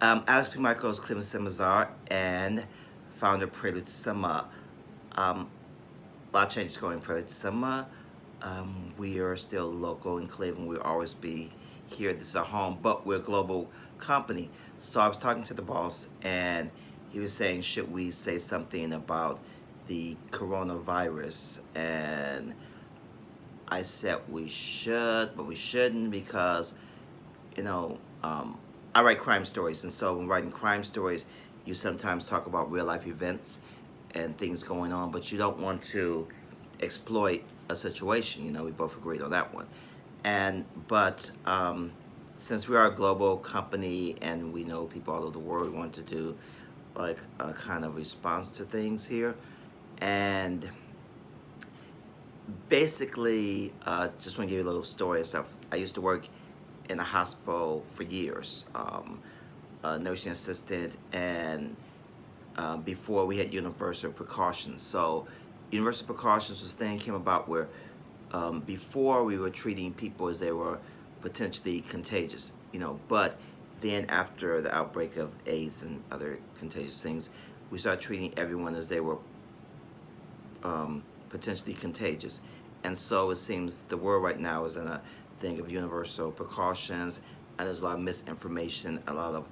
Alex P. Michaels, Cleveland Simazar, and founder of Prelude2Cinema. A lot of changes going in Prelude2Cinema. We are still local in Cleveland. We'll always be here. This is our home, but we're a global company. So I was talking to the boss, and he was saying, should we say something about the coronavirus? And I said we should, but we shouldn't because, you know, I write crime stories, and so when writing crime stories, you sometimes talk about real life events and things going on, but you don't want to exploit a situation. You know, we both agreed on that one. But since we are a global company and we know people all over the world, we want to do like a kind of response to things here. And basically, just want to give you a little story and stuff. I used to work in a hospital for years, a nursing assistant, and before we had universal precautions. So universal precautions was thing came about where before we were treating people as they were potentially contagious, but then after the outbreak of AIDS and other contagious things, we started treating everyone as they were potentially contagious. And so it seems the world right now is in a thing of universal precautions, and there's a lot of misinformation, a lot of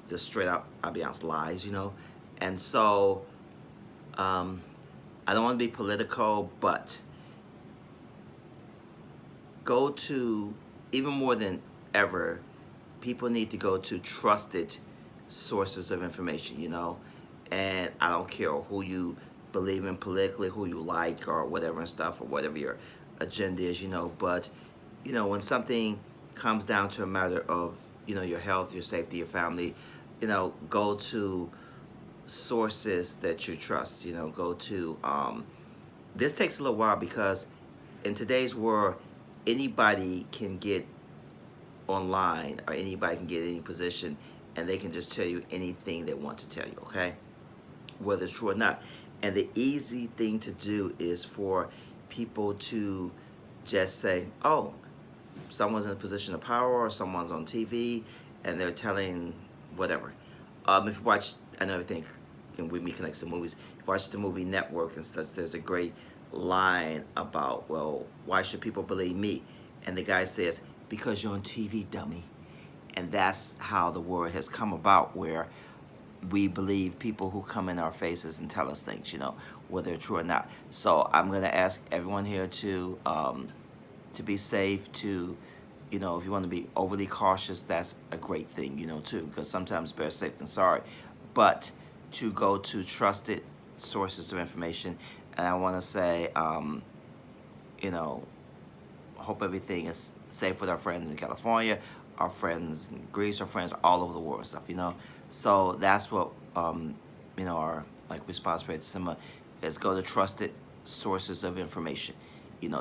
just straight up, I'll be honest, lies, And so I don't want to be political, but go to, even more than ever, people need to go to trusted sources of information, and I don't care who you believe in politically, who you like or whatever and stuff, or whatever your agenda is, but when something comes down to a matter of your health, your safety, your family, go to sources that you trust. Go to this takes a little while because in today's world, anybody can get online or anybody can get any position and they can just tell you anything they want to tell you, okay? Whether it's true or not. And the easy thing to do is for people to just say, oh, someone's in a position of power or someone's on TV and they're telling whatever. If you watch, I know everything with me connects to movies, if you watch the movie Network and such, there's a great line about, well, why should people believe me? And the guy says, because you're on TV, dummy. And that's how the world has come about, where we believe people who come in our faces and tell us things, whether they're true or not. So I'm gonna ask everyone here to be safe, to, if you want to be overly cautious, that's a great thing, too, because sometimes better safe than sorry. But to go to trusted sources of information, and I want to say, hope everything is safe with our friends in California, our friends in Greece, our friends all over the world and stuff, So that's what, our response rate to cinema is: go to trusted sources of information.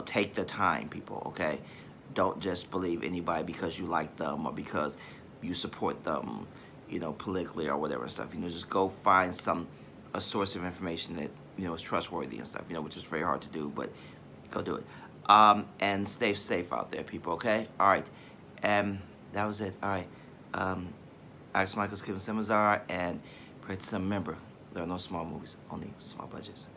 Take the time, people, okay? Don't just believe anybody because you like them or because you support them, politically or whatever and stuff. Just go find a source of information that, is trustworthy and stuff, which is very hard to do, but go do it. And stay safe out there, people, okay? All right. That was it. All right. Alex Michaels, Kevin Simazar, and Prelude2Cinema. Remember, there are no small movies, only small budgets.